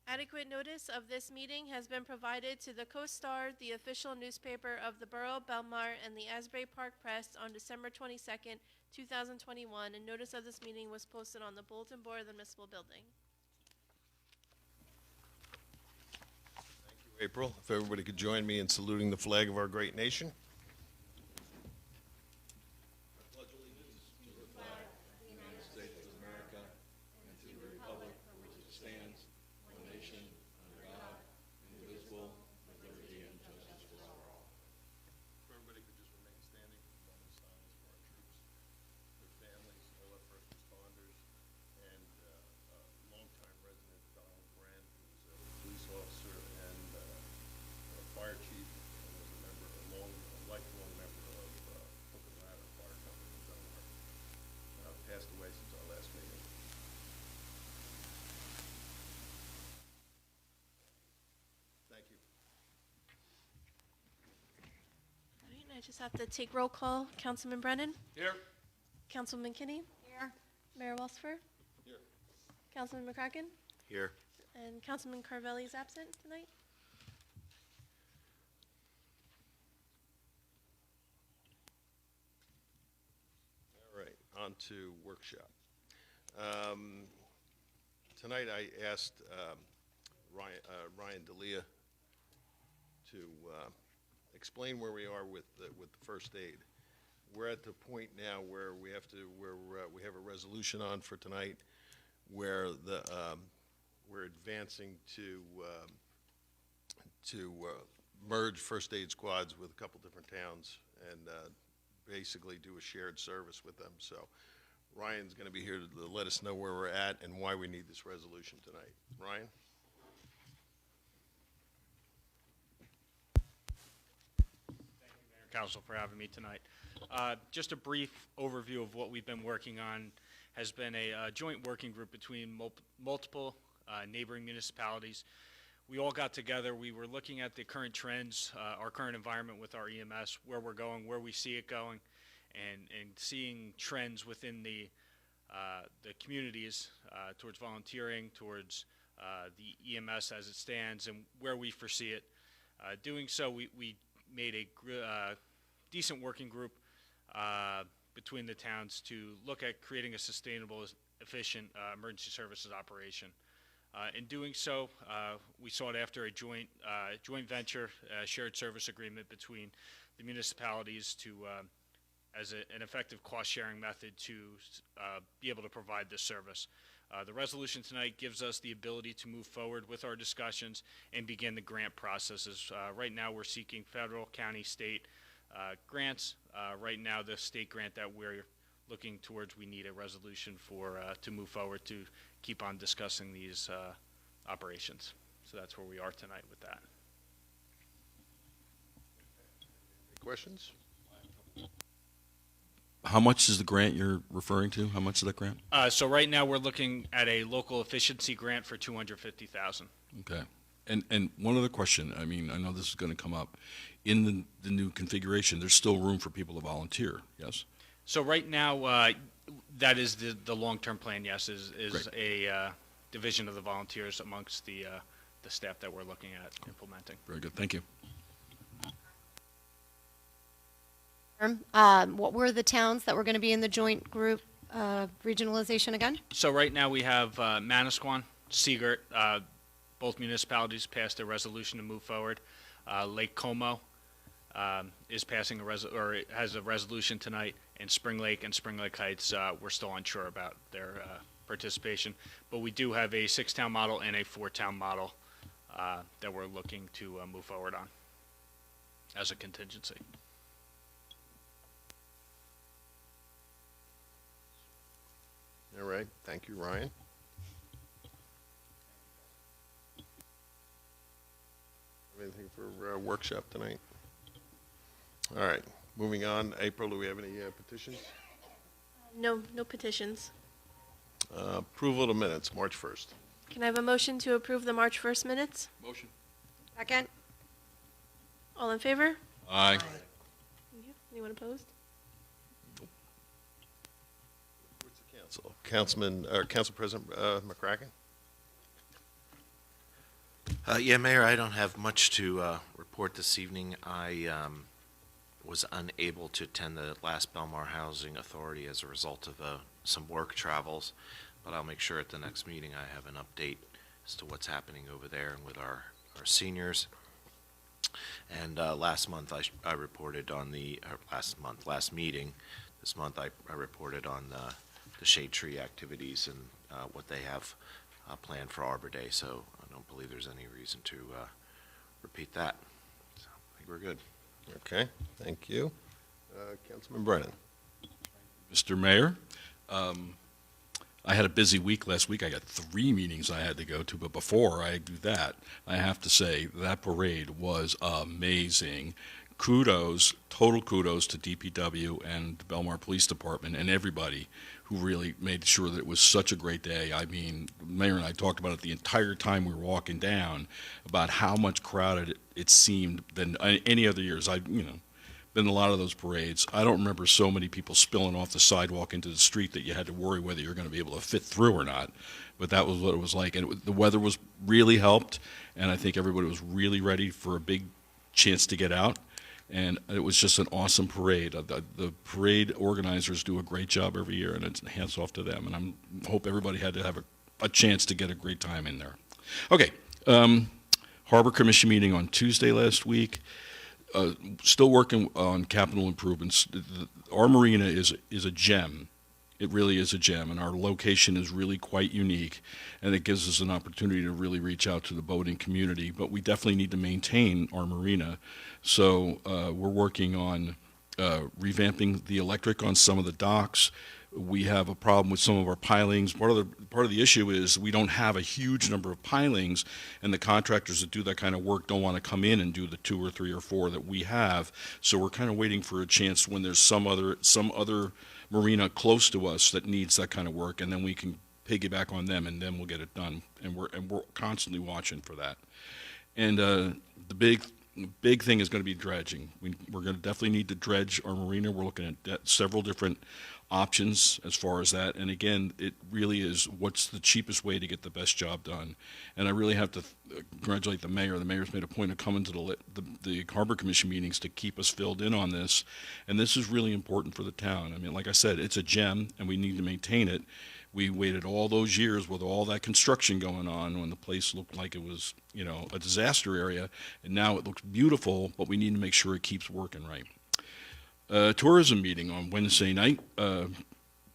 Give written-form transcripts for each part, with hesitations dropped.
Adequate notice of this meeting has been provided to the Co-Star, the official newspaper of the Borough of Belmar, and the Asbury Park Press on December 22nd, 2021, and notice of this meeting was posted on the bulletin board of the municipal building. Thank you, April. If everybody could join me in saluting the flag of our great nation. Everybody could just remain standing for a moment of silence for our troops, their families, all our first responders, and longtime resident Donald Grant, who's a police officer and a fire chief, and was a member, a lifelong member of Hook and Ladder Fire Company in Belmar. Passed away since our last meeting. Thank you. All right, and I just have to take roll call. Councilman Brennan? Here. Councilman Kinney? Here. Mayor Walsifer? Here. Councilman McCracken? Here. And Councilman Carvelli is absent tonight. All right, on to workshop. Tonight I asked Ryan D'Elia to explain where we are with the first aid. We're at the point now where we have a resolution on for tonight where we're advancing to merge first aid squads with a couple different towns and basically do a shared service with them. So Ryan's going to be here to let us know where we're at and why we need this resolution tonight. Ryan? Council for having me tonight. Just a brief overview of what we've been working on has been a joint working group between multiple neighboring municipalities. We all got together. We were looking at the current trends, our current environment with our EMS, where we're going, where we see it going, and seeing trends within the communities towards volunteering, towards the EMS as it stands, and where we foresee it. Doing so, we made a decent working group between the towns to look at creating a sustainable, efficient emergency services operation. In doing so, we sought after a joint venture, shared service agreement between the municipalities to, as an effective cost-sharing method to be able to provide this service. The resolution tonight gives us the ability to move forward with our discussions and begin the grant processes. Right now, we're seeking federal, county, state grants. Right now, the state grant that we're looking towards, we need a resolution for to move forward to keep on discussing these operations. So that's where we are tonight with that. Any questions? How much is the grant you're referring to? How much is that grant? So right now, we're looking at a local efficiency grant for $250,000. Okay. And one other question. I mean, I know this is going to come up. In the new configuration, there's still room for people to volunteer, yes? So right now, that is the long-term plan, yes, is Great. a division of the volunteers amongst the staff that we're looking at implementing. Very good. Thank you. What were the towns that were going to be in the joint group regionalization again? So right now, we have Manasquan, Seagirt, both municipalities passed a resolution to move forward. Lake Como is passing has a resolution tonight, and Spring Lake and Spring Lake Heights, we're still unsure about their participation. But we do have a 6-town model and a 4-town model that we're looking to move forward on as a contingency. All right, thank you, Ryan. Anything for workshop tonight? All right, moving on. April, do we have any petitions? No petitions. Approval of the minutes, March 1st. Can I have a motion to approve the March 1st minutes? Motion. Second. All in favor? Aye. Thank you. Anyone opposed? Where's the council? Council President McCracken? Yeah, Mayor, I don't have much to report this evening. I was unable to attend the last Belmar Housing Authority as a result of some work travels, but I'll make sure at the next meeting I have an update as to what's happening over there and with our seniors. And last month I reported on last meeting, this month I reported on the shade tree activities and what they have planned for Arbor Day, so I don't believe there's any reason to repeat that. So I think we're good. Okay, thank you. Councilman Brennan. Mr. Mayor, I had a busy week last week. I got 3 meetings I had to go to, but before I do that, I have to say that parade was amazing. Kudos, total kudos to DPW and the Belmar Police Department and everybody who really made sure that it was such a great day. I mean, Mayor and I talked about it the entire time we were walking down, about how much crowded it seemed than any other years. I've been in a lot of those parades. I don't remember so many people spilling off the sidewalk into the street that you had to worry whether you're going to be able to fit through or not. But that was what it was like. And the weather was really helped, and I think everybody was really ready for a big chance to get out. And it was just an awesome parade. The parade organizers do a great job every year, and it's hands off to them. And I hope everybody had to have a chance to get a great time in there. Okay, Harbor Commission meeting on Tuesday last week. Still working on capital improvements. Our marina is a gem. It really is a gem, and our location is really quite unique, and it gives us an opportunity to really reach out to the boating community. But we definitely need to maintain our marina. So we're working on revamping the electric on some of the docks. We have a problem with some of our pilings. Part of the issue is we don't have a huge number of pilings, and the contractors that do that kind of work don't want to come in and do the 2 or 3 or 4 that we have. So we're kind of waiting for a chance when there's some other marina close to us that needs that kind of work, and then we can piggyback on them, and then we'll get it done. And we're constantly watching for that. And the big thing is going to be dredging. We're going to definitely need to dredge our marina. We're looking at several different options as far as that. And again, it really is what's the cheapest way to get the best job done. And I really have to congratulate the mayor. The mayor's made a point of coming to the Harbor Commission meetings to keep us filled in on this. And this is really important for the town. I mean, like I said, it's a gem, and we need to maintain it. We waited all those years with all that construction going on when the place looked like it was, a disaster area, and now it looks beautiful, but we need to make sure it keeps working right. Tourism meeting on Wednesday night,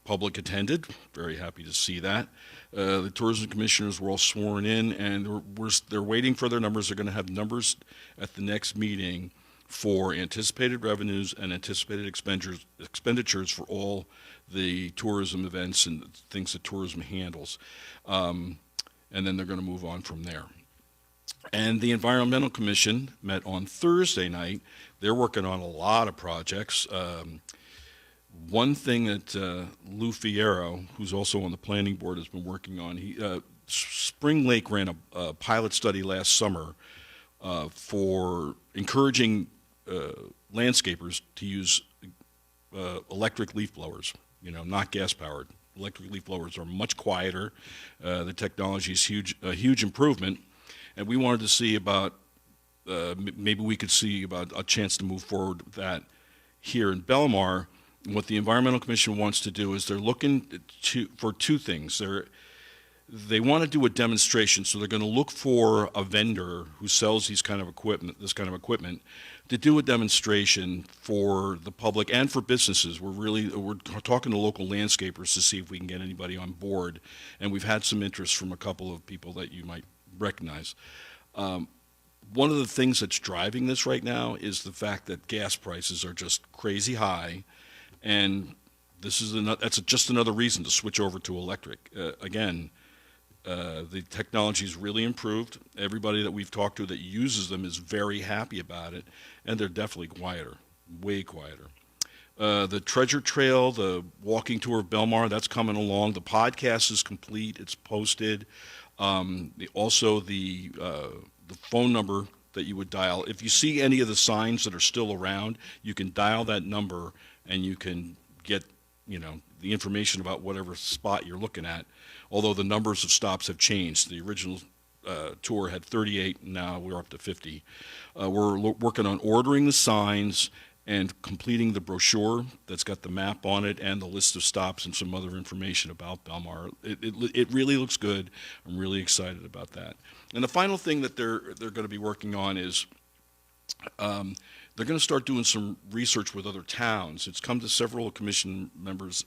public attended, very happy to see that. The tourism commissioners were all sworn in, and they're waiting for their numbers. They're going to have numbers at the next meeting for anticipated revenues and anticipated expenditures for all the tourism events and things that tourism handles. And then they're going to move on from there. And the Environmental Commission met on Thursday night. They're working on a lot of projects. One thing that Lou Fierro, who's also on the planning board, has been working on, Spring Lake ran a pilot study last summer for encouraging landscapers to use electric leaf blowers, not gas-powered. Electric leaf blowers are much quieter. The technology is a huge improvement. And we wanted to see about, maybe we could see about a chance to move forward with that here in Belmar. And what the Environmental Commission wants to do is they're looking for 2 things. They want to do a demonstration, so they're going to look for a vendor who sells this kind of equipment, to do a demonstration for the public and for businesses. We're talking to local landscapers to see if we can get anybody on board, and we've had some interest from a couple of people that you might recognize. One of the things that's driving this right now is the fact that gas prices are just crazy high, and that's just another reason to switch over to electric. Again, the technology's really improved. Everybody that we've talked to that uses them is very happy about it, and they're definitely quieter, way quieter. The Treasure Trail, the walking tour of Belmar, that's coming along. The podcast is complete. It's posted. Also, the phone number that you would dial, if you see any of the signs that are still around, you can dial that number and you can get, the information about whatever spot you're looking at. Although the numbers of stops have changed. The original tour had 38, now we're up to 50. We're working on ordering the signs and completing the brochure that's got the map on it and the list of stops and some other information about Belmar. It really looks good. I'm really excited about that. And the final thing that they're going to be working on is they're going to start doing some research with other towns. It's come to several commission members'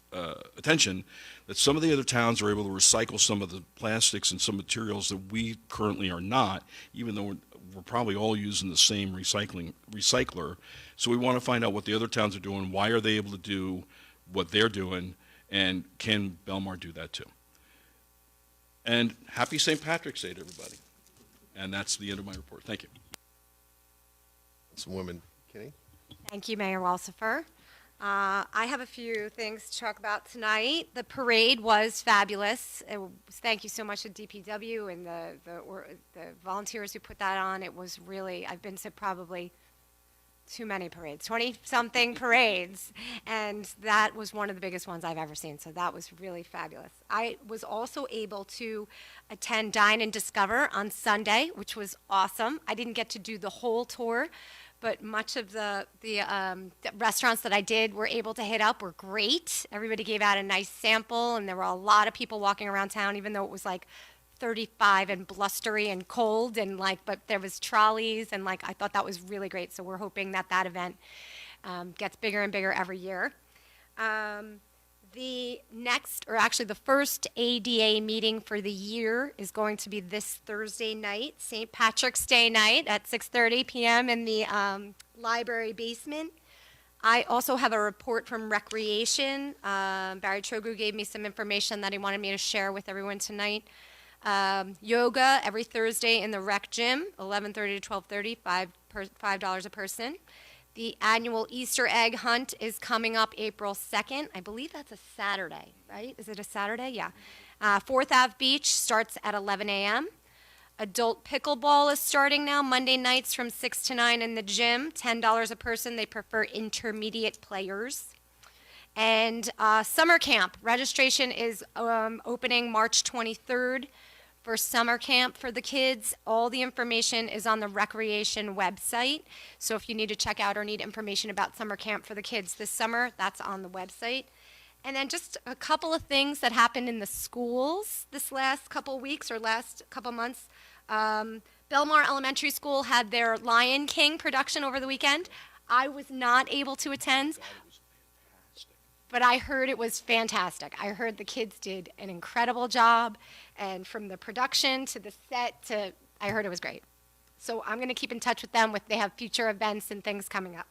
attention that some of the other towns are able to recycle some of the plastics and some materials that we currently are not, even though we're probably all using the same recycler. So we want to find out what the other towns are doing, why are they able to do what they're doing, and can Belmar do that too? And happy St. Patrick's Day to everybody. And that's the end of my report. Thank you. Councilwoman Kinney? Thank you, Mayor Walsifer. I have a few things to talk about tonight. The parade was fabulous. Thank you so much to DPW and the volunteers who put that on. It was really, I've been to probably too many parades, 20-something parades, and that was one of the biggest ones I've ever seen, so that was really fabulous. I was also able to attend Dine and Discover on Sunday, which was awesome. I didn't get to do the whole tour, but much of the restaurants that I did were able to hit up were great. Everybody gave out a nice sample, and there were a lot of people walking around town, even though it was like 35 and blustery and cold, and but there was trolleys, and I thought that was really great. So we're hoping that that event gets bigger and bigger every year. The next, or actually the first ADA meeting for the year is going to be this Thursday night, St. Patrick's Day night at 6:30 p.m. in the library basement. I also have a report from Recreation. Barry Trogu gave me some information that he wanted me to share with everyone tonight. Yoga every Thursday in the rec gym, 11:30 to 12:30, $5 a person. The annual Easter egg hunt is coming up April 2nd. I believe that's a Saturday, right? Is it a Saturday? Yeah. 4th Ave Beach starts at 11 a.m. Adult pickleball is starting now, Monday nights from 6 to 9 in the gym, $10 a person. They prefer intermediate players. And summer camp registration is opening March 23rd for summer camp for the kids. All the information is on the Recreation website. So if you need to check out or need information about summer camp for the kids this summer, that's on the website. And then just a couple of things that happened in the schools this last couple weeks or last couple months. Belmar Elementary School had their Lion King production over the weekend. I was not able to attend, but I heard it was fantastic. I heard the kids did an incredible job, and from the production to the set to, I heard it was great. So I'm going to keep in touch with them. They have future events and things coming up.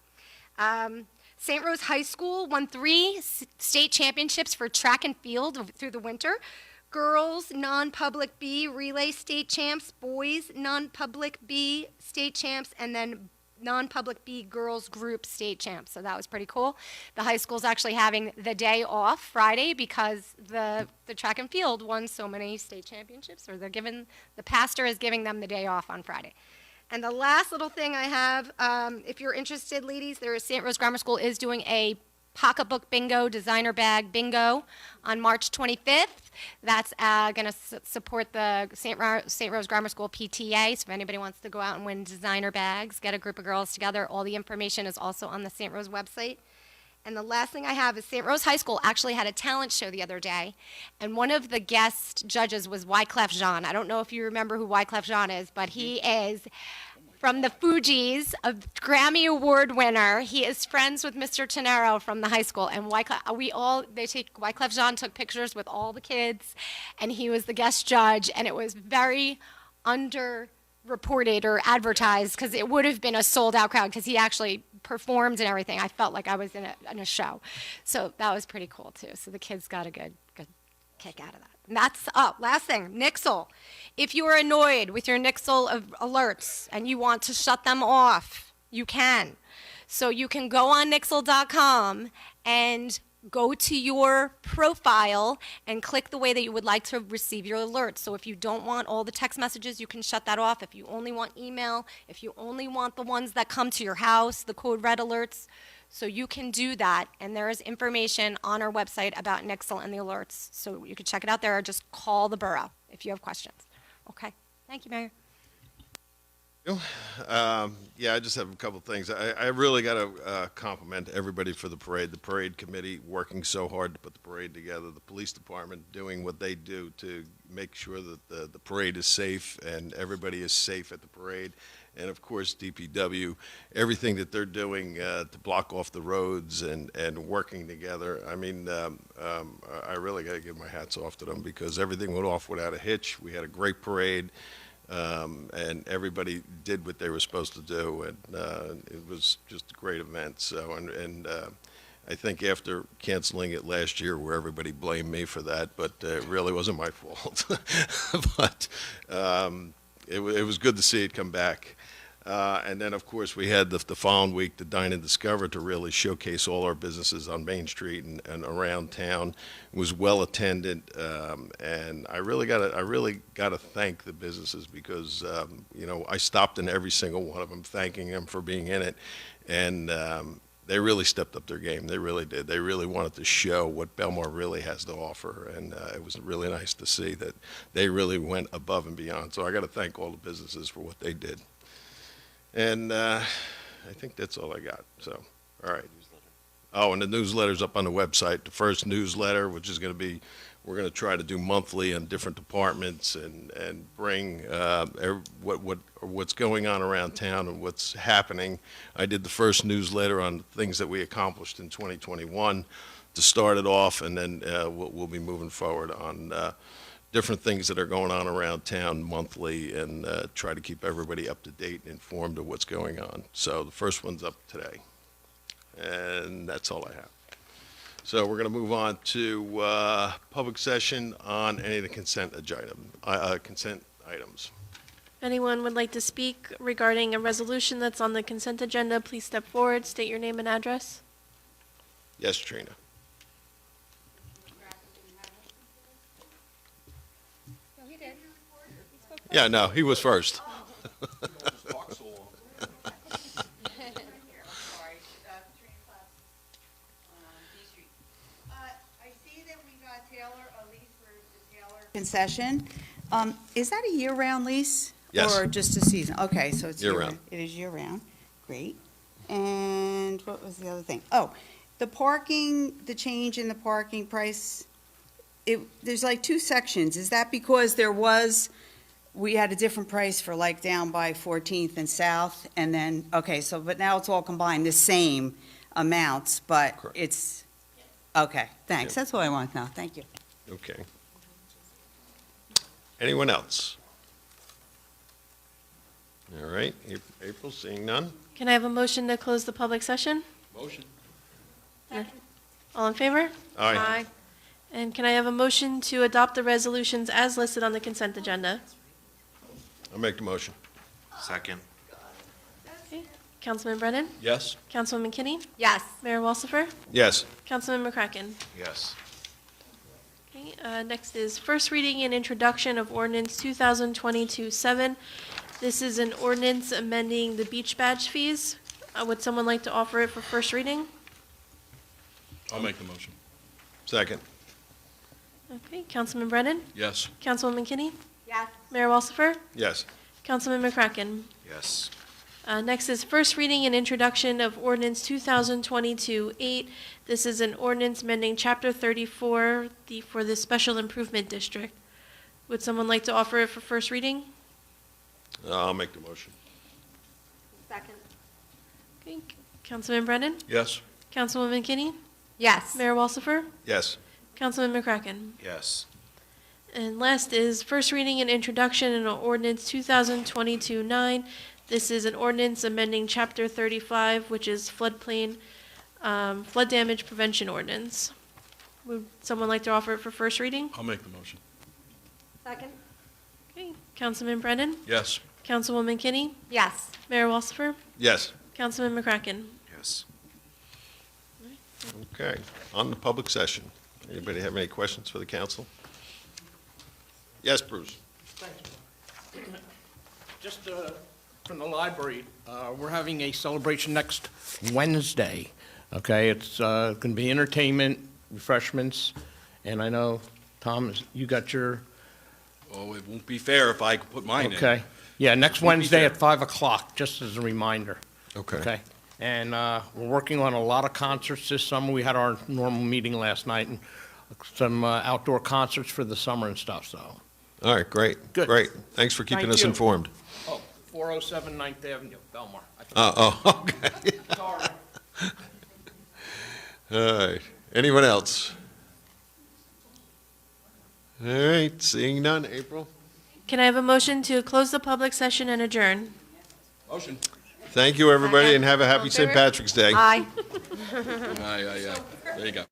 St. Rose High School won 3 state championships for track and field through the winter. Girls non-public B relay state champs, boys non-public B state champs, and then non-public B girls group state champs. So that was pretty cool. The high school's actually having the day off Friday because the track and field won so many state championships, or the pastor is giving them the day off on Friday. And the last little thing I have, if you're interested, ladies, St. Rose Grammar School is doing a pocketbook bingo, designer bag bingo on March 25th. That's going to support the St. Rose Grammar School PTA. So if anybody wants to go out and win designer bags, get a group of girls together, all the information is also on the St. Rose website. And the last thing I have is St. Rose High School actually had a talent show the other day, and one of the guest judges was Wyclef Jean. I don't know if you remember who Wyclef Jean is, but he is from the Fugees, a Grammy Award winner. He is friends with Mr. Tenero from the high school, and Wyclef Jean took pictures with all the kids, and he was the guest judge, and it was very underreported or advertised because it would have been a sold-out crowd because he actually performed and everything. I felt like I was in a show, so that was pretty cool too. So the kids got a good kick out of that. And that's last thing, Nixle. If you are annoyed with your Nixle alerts and you want to shut them off, you can. So you can go on Nixle.com and go to your profile and click the way that you would like to receive your alerts. So if you don't want all the text messages, you can shut that off. If you only want email, if you only want the ones that come to your house, the code red alerts, so you can do that. And there is information on our website about Nixle and the alerts. So you can check it out there or just call the borough if you have questions. Okay, thank Thank you, Mayor. Yeah, I just have a couple of things. I really got to compliment everybody for the parade. The parade committee working so hard to put the parade together. The police department doing what they do to make sure that the parade is safe and everybody is safe at the parade. And of course, DPW, everything that they're doing to block off the roads and working together. I mean, I really got to give my hats off to them because everything went off without a hitch. We had a great parade. And everybody did what they were supposed to do, and it was just a great event. So, I think after canceling it last year, where everybody blamed me for that, but it really wasn't my fault. But it was good to see it come back. And then, of course, we had the following week, the Dine and Discover, to really showcase all our businesses on Main Street and around town. It was well attended, and I really got to thank the businesses because I stopped in every single one of them, thanking them for being in it, and they really stepped up their game. They really did. They really wanted to show what Belmar really has to offer, and it was really nice to see that they really went above and beyond. So I got to thank all the businesses for what they did. And I think that's all I got. So, all right. Oh, and the newsletter's up on the website. The first newsletter, which is going to be, we're going to try to do monthly on different departments and bring what's going on around town and what's happening. I did the first newsletter on things that we accomplished in 2021 to start it off, and then we'll be moving forward on different things that are going on around town monthly and try to keep everybody up to date and informed of what's going on. So the first one's up today. And that's all I have. So we're going to move on to public session on any of the consent items. If anyone would like to speak regarding a resolution that's on the consent agenda, please step forward, state your name and address. Yes, Trina. No, he did. Yeah, no, he was first. Concession. Is that a year-round lease? Yes. Or just a season? Okay, so it's Year-round. It is year-round. Great. And what was the other thing? Oh, the parking, the change in the parking price, there's like two sections. Is that because we had a different price for like down by 14th and South, and then, okay, so, but now it's all combined, the same amounts, but Correct. it's, okay, thanks. Yeah. That's what I want to know. Thank you. Okay. Anyone else? All right, April, seeing none? Can I have a motion to close the public session? Motion. All in favor? Aye. And can I have a motion to adopt the resolutions as listed on the consent agenda? I'll make the motion. Second. Okay. Councilman Brennan? Yes. Councilwoman Kinney? Yes. Mayor Walsifer? Yes. Councilman McCracken? Yes. Okay, next is first reading and introduction of ordinance 2022-7. This is an ordinance amending the beach badge fees. Would someone like to offer it for first reading? I'll make the motion. Second. Okay, Councilman Brennan? Yes. Councilwoman Kinney? Yes. Mayor Walsifer? Yes. Councilman McCracken? Yes. Next is first reading and introduction of ordinance 2022-8. This is an ordinance amending Chapter 34 for the Special Improvement District. Would someone like to offer it for first reading? I'll make the motion. Second. Okay, Councilman Brennan? Yes. Councilwoman Kinney? Yes. Mayor Walsifer? Yes. Councilman McCracken? Yes. And last is first reading and introduction in ordinance 2022-9. This is an ordinance amending Chapter 35, which is floodplain, flood damage prevention ordinance. Would someone like to offer it for first reading? I'll make the motion. Second. Okay, Councilman Brennan? Yes. Councilwoman Kinney? Yes. Mayor Walsifer? Yes. Councilman McCracken? Yes. Okay, on the public session. Anybody have any questions for the council? Yes, Bruce? Just from the library, we're having a celebration next Wednesday, okay? It's going to be entertainment, refreshments, and I know, Tom, you got your Oh, it won't be fair if I put mine in. Okay? Yeah, next Won't be Wednesday fair. at 5 o'clock, just as a reminder. Okay? And we're working on a lot of concerts this summer. We had our normal meeting last night, and some outdoor concerts for the summer and stuff, so. All right, great. Good. Great. Thanks for keeping Thank us you. informed. Oh, 407 9th Avenue, Belmar. Okay. Sorry. All right. Anyone else? All right, seeing none. April? Can I have a motion to close the public session and adjourn? Motion. Thank you, everybody, Second. and have a All happy in St. favor? Patrick's Day. Aye. There you go.